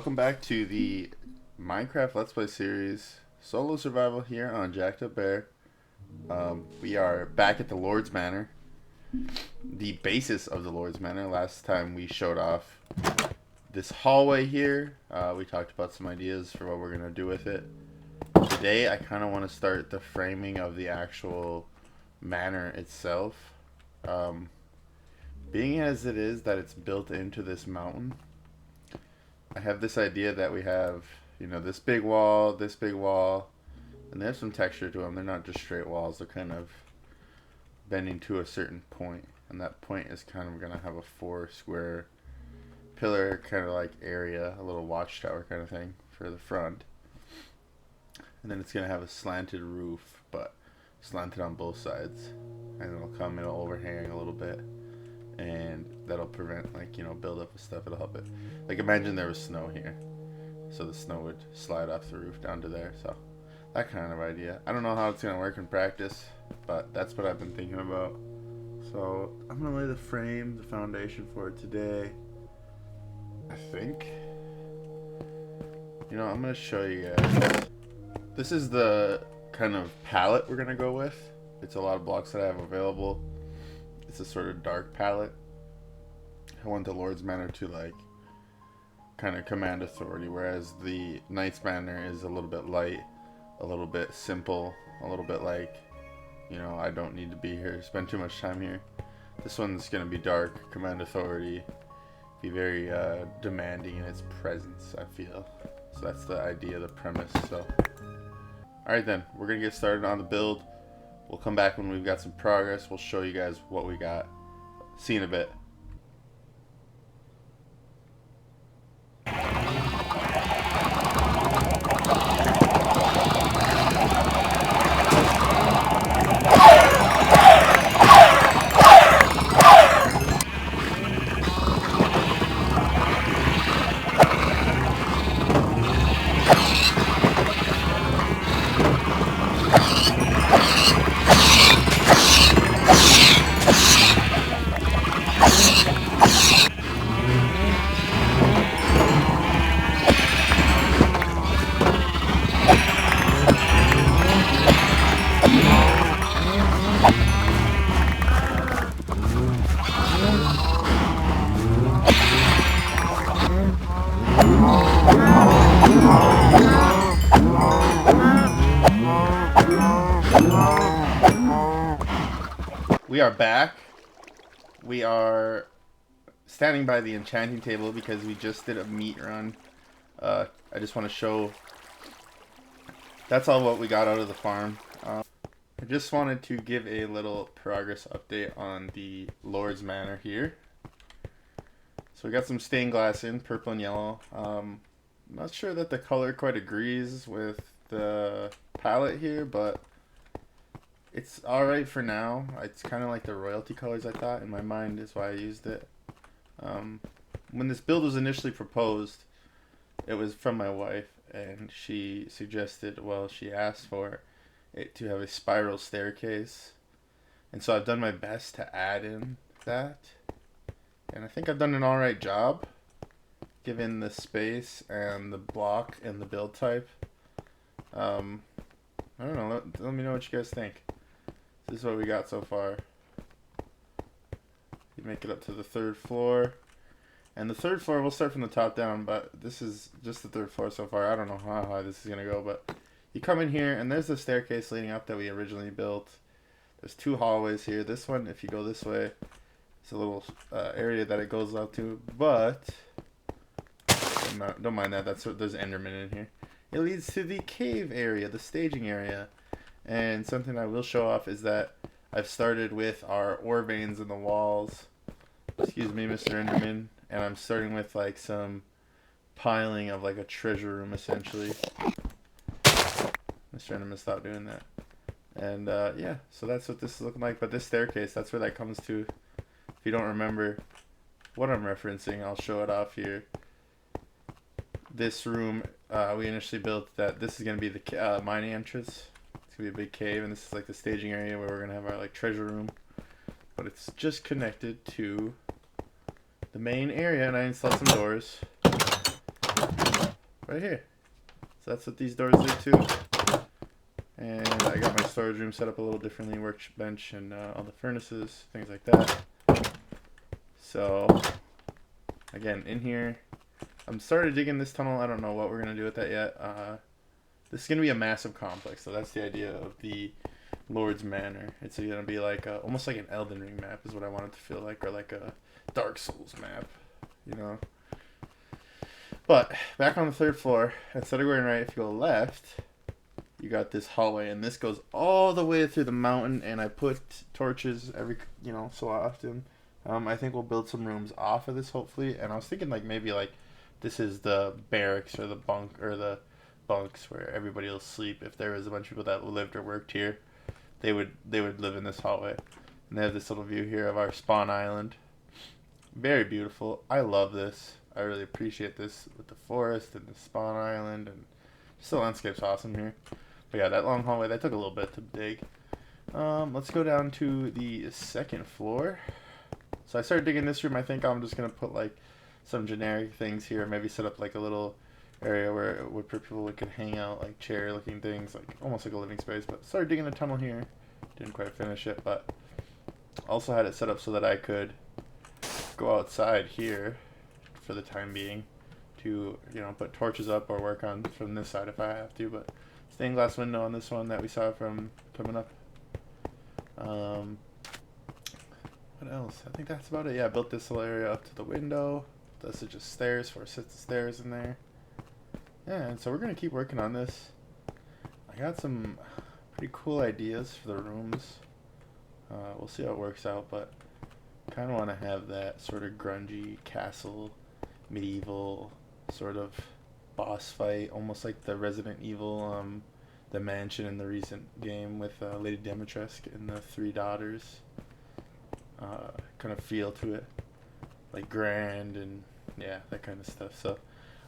welcome back to the Minecraft Let's Play series Solo Survival here on Jacked Up Bear. We are back at the Lord's Manor, the basis of the Lord's Manor. Last time we showed off this hallway here. We talked about some ideas for what we're going to do with it. Today I kind of want to start the framing of the actual manor itself. Being as it is that it's built into this mountain, I have this idea that we have, you know, this big wall, and there's some texture to them. They're not just straight walls. They're kind of bending to a certain point, and that point is kind of going to have a 4 square pillar kind of like area, a little watchtower kind of thing for the front. And then it's going to have a slanted roof, but slanted on both sides. And it'll overhang a little bit. And that'll prevent, like, you know, buildup of stuff. It'll help it. Like, imagine there was snow here, so the snow would slide off the roof down to there. So that kind of idea. I don't know how it's gonna work in practice, but that's what I've been thinking about. So I'm gonna lay the frame, the foundation for it today. I think, you know, I'm gonna show you guys. This is the kind of palette we're gonna go with. It's a lot of blocks that I have available. It's a sort of dark palette. I want the Lord's Manor to, like, kind of command authority, whereas the Knight's Manor is a little bit light, a little bit simple, a little bit like, you know, I don't need to be here, spend too much time here. This one's going to be dark, command authority, be very demanding in its presence, I feel. So that's the idea, the premise. So, alright then, we're going to get started on the build. We'll come back when we've got some progress. We'll show you guys what we got. See you in a bit. We are back. We are standing by the enchanting table because we just did a meat run. I just want to show that's all what we got out of the farm. I just wanted to give a little progress update on the Lord's Manor here. So we got some stained glass in, purple and yellow. Not sure that the color quite agrees with the palette here, but it's alright for now. It's kind of like the royalty colors, I thought, in my mind, is why I used it. When this build was initially proposed, it was from my wife, and she suggested, well, she asked for it to have a spiral staircase. And so I've done my best to add in that. And I think I've done an alright job, given the space and the block and the build type. I don't know, let me know what you guys think. This is what we got so far. You make it up to the 3rd floor. And the 3rd floor, we'll start from the top down, but this is just the 3rd floor so far. I don't know how high this is going to go, but you come in here, and there's the staircase leading up that we originally built. There's 2 hallways here. This one, if you go this way, it's a little area that it goes out to, but don't mind that. There's Enderman in here. It leads to the cave area, the staging area. And something I will show off is that I've started with our ore veins in the walls. Excuse me, Mr. Enderman. And I'm starting with, like, some piling of, like, a treasure room, essentially. Mr. Enderman, stop doing that. And, yeah, so that's what this is looking like. But this staircase, that's where that comes to. If you don't remember what I'm referencing, I'll show it off here. This room, we initially built that this is going to be the mining entrance. It's going to be a big cave, and this is like the staging area where we're going to have our, like, treasure room. But it's just connected to the main area, and I installed some doors. right here. So that's what these doors do too. And I got my storage room set up a little differently, workbench and all the furnaces, things like that. So again, in here, I'm started digging this tunnel. I don't know what we're gonna do with that yet. This is gonna be a massive complex, so that's the idea of the Lord's Manor. It's gonna be like almost like an Elden Ring map is what I want it to feel like, or like a Dark Souls map, you know. But back on the 3rd floor, instead of going right, if you go left, you got this hallway, and this goes all the way through the mountain. And I put torches every, so often. I think we'll build some rooms off of this, hopefully. And I was thinking like maybe like this is the barracks or the bunks where everybody will sleep. If there was a bunch of people that lived or worked here, they would live in this hallway. And they have this little view here of our spawn island. Very beautiful. I love this. I really appreciate this with the forest and the spawn island, and just the landscape's awesome here. But yeah, that long hallway, that took a little bit to dig. Let's go down to the 2nd floor. So I started digging this room. I think I'm just gonna put like some generic things here. Maybe set up like a little area where people could hang out, like chair-looking things, like almost like a living space. But started digging a tunnel here. Didn't quite finish it, but also had it set up so that I could go outside here for the time being to put torches up or work on from this side if I have to. But stained glass window on this one that we saw from coming up. What else? I think that's about it. Yeah, I built this little area up to the window. This is just stairs, 4 sets of stairs in there. Yeah, and so we're gonna keep working on this. I got some pretty cool ideas for the rooms. We'll see how it works out, but kind of want to have that sort of grungy castle, medieval sort of boss fight, almost like the Resident Evil, the mansion in the recent game with Lady Dimitrescu and the 3 daughters. Kind of feel to it, like grand and yeah, that kind of stuff. So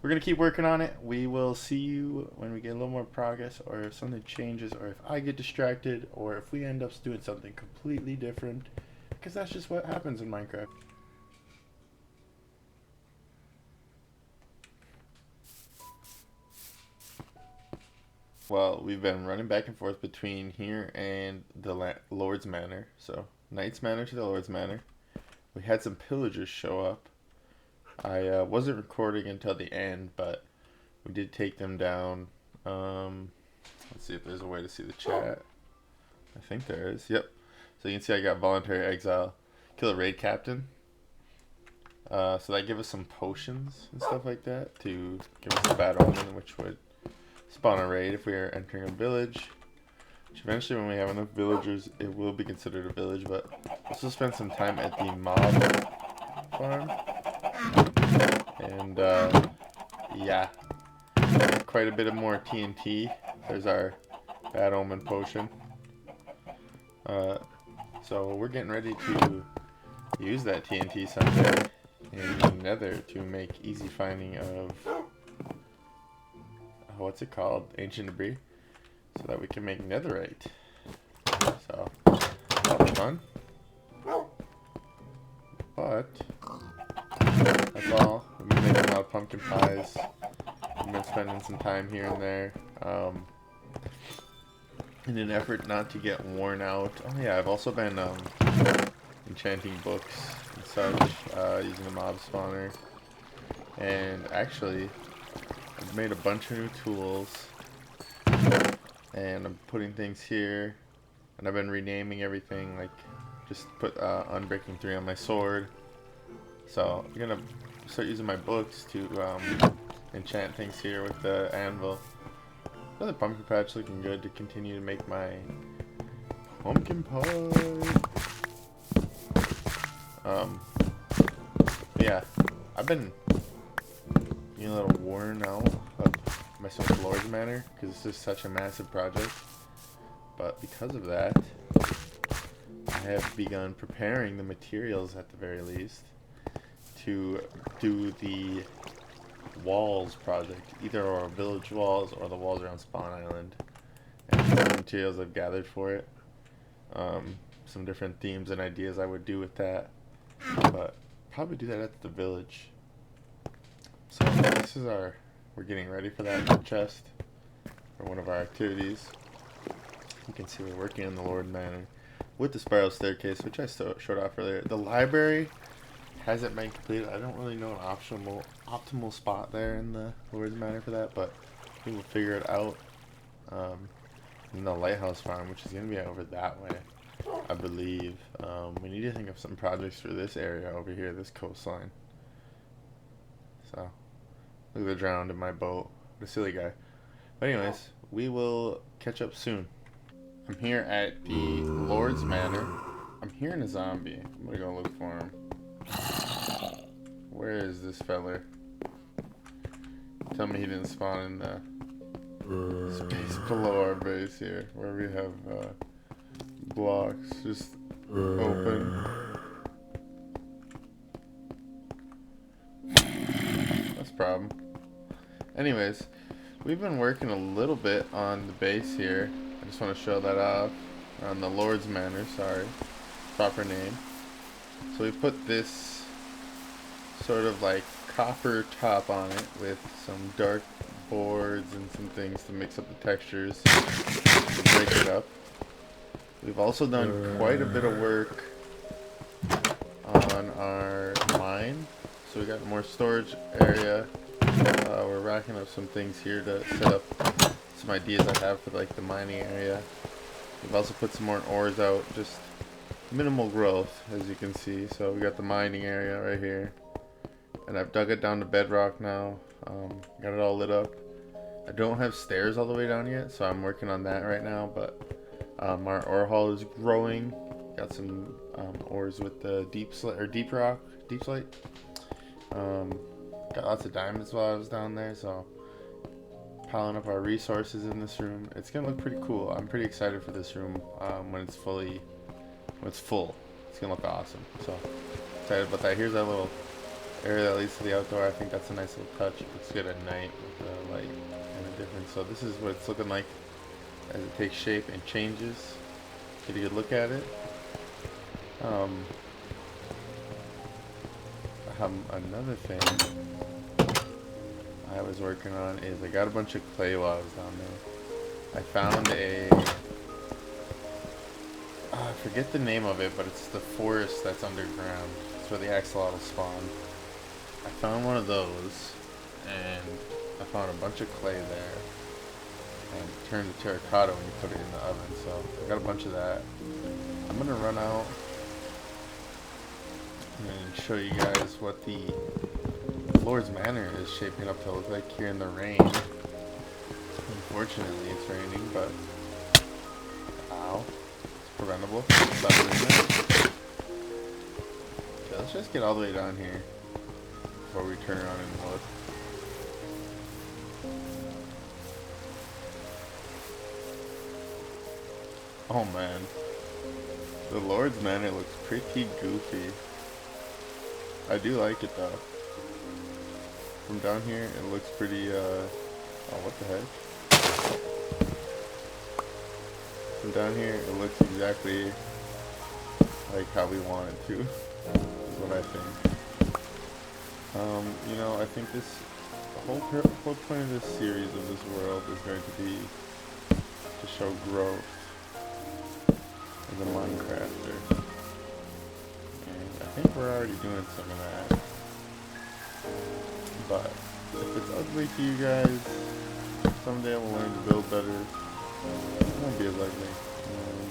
we're gonna keep working on it. We will see you when we get a little more progress, or if something changes, or if I get distracted, or if we end up doing something completely different, because that's just what happens in Minecraft. Well, we've been running back and forth between here and the Lord's Manor. So, Knight's Manor to the Lord's Manor. We had some pillagers show up. I wasn't recording until the end, but we did take them down. Let's see if there's a way to see the chat. I think there is. Yep. So you can see I got Voluntary Exile. Kill a raid captain. So that give us some potions and stuff like that to give us a bad omen, which would spawn a raid if we are entering a village. Which eventually, when we have enough villagers, it will be considered a village. But also spend some time at the mob farm. And yeah, quite a bit of more TNT. There's our bad omen potion. So we're getting ready to use that TNT someday in the Nether to make easy finding of what's it called? Ancient debris, so that we can make netherite. So that'll be fun. But that's all. We've been making a lot of pumpkin pies. We've been spending some time here and there. In an effort not to get worn out. Oh yeah, I've also been enchanting books and such, using the mob spawner. And actually, I've made a bunch of new tools. And I'm putting things here. And I've been renaming everything, like just put Unbreaking 3 on my sword. So I'm gonna start using my books to enchant things here with the anvil. Another pumpkin patch looking good to continue to make my pumpkin pie. Yeah, I've been being a little worn out of my son's Lord's Manor because this is such a massive project. But because of that, I have begun preparing the materials at the very least to do the walls project, either our village walls or the walls around Spawn Island. And the materials I've gathered for it, some different themes and ideas I would do with that, but probably do that at the village. So this is our we're getting ready for that chest for one of our activities. You can see we're working in the Lord Manor with the spiral staircase, which I showed off earlier. The library hasn't been completed. I don't really know an optimal spot there in the Lord's Manor for that, but we will figure it out. In the lighthouse farm, which is going to be over that way, I believe. We need to think of some projects for this area over here, this coastline. So, look at the drowned in my boat. The silly guy. But anyways, we will catch up soon. I'm here at the Lord's Manor. I'm hearing a zombie. I'm gonna go look for him. Where is this fella? Tell me he didn't spawn in the space below our base here, where we have blocks just open. That's a problem. Anyways, we've been working a little bit on the base here. I just want to show that off. On the Lord's Manor, sorry. Proper name. So we put this sort of like copper top on it with some dark boards and some things to mix up the textures to break it up. We've also done quite a bit of work on our mine. So we got more storage area. We're racking up some things here to set up some ideas I have for like the mining area. We've also put some more ores out, just minimal growth as you can see. So we got the mining area right here, and I've dug it down to bedrock now. Got it all lit up. I don't have stairs all the way down yet, so I'm working on that right now, but our ore haul is growing. Got some ores with the deep slate. Got lots of diamonds while I was down there, so piling up our resources in this room. It's gonna look pretty cool. I'm pretty excited for this room when it's full. It's gonna look awesome. So excited about that. Here's our little area that leads to the outdoor. I think that's a nice little touch. It looks good at night with the light and the difference. So this is what it's looking like as it takes shape and changes. Get a good look at it. Another thing I was working on is I got a bunch of clay while I was down there. I found I forget the name of it, but it's the forest that's underground. It's where the axolotl spawn. I found one of those, and I found a bunch of clay there, and it turned to terracotta when you put it in the oven. So I got a bunch of that. I'm gonna run out and show you guys what the Lord's Manor is shaping up to look like here in the rain. Unfortunately, it's raining, but ow, it's preventable. Stop doing that. Okay, let's just get all the way down here before we turn around and look. Oh man, the Lord's Manor looks pretty goofy. I do like it though. From down here, it looks pretty, oh, what the heck? From down here, it looks exactly like how we want it to, is what I think. You know, I think the whole point of this series, of this world, is going to be to show growth as a Minecrafter. I think we're already doing some of that, but if it's ugly to you guys, someday I will learn to build better. It won't be as ugly.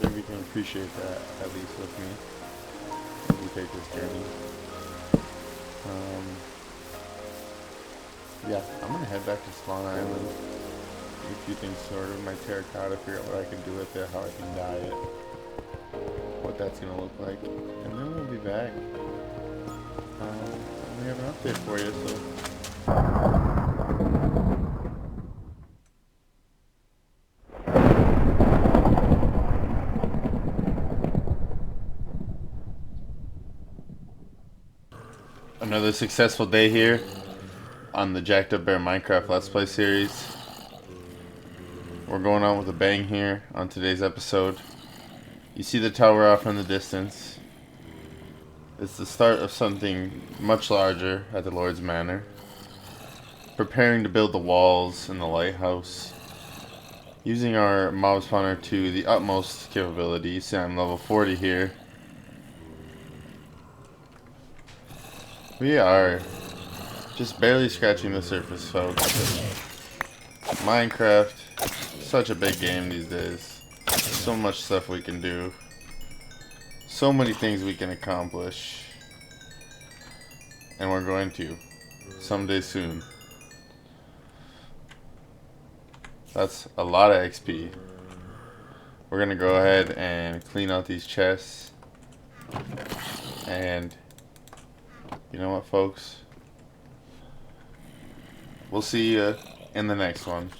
Maybe you can appreciate that, at least with me, as we take this journey. Yeah, I'm gonna head back to Spawn Island, do a few things sorted with my terracotta, figure out what I can do with it, how I can dye it, what that's gonna look like, and then we'll be back. We have an update for you, so. Another successful day here on the Jacked Up Bear Minecraft Let's Play series. We're going on with a bang here on today's episode. You see the tower off in the distance. It's the start of something much larger at the Lord's Manor. preparing to build the walls in the lighthouse. Using our mob spawner to the utmost capability. See, I'm level 40 here. We are just barely scratching the surface, folks. Minecraft, such a big game these days. So much stuff we can do. So many things we can accomplish. And we're going to. Someday soon. That's a lot of XP. We're gonna go ahead and clean out these chests. And you know what, folks? We'll see you in the next one.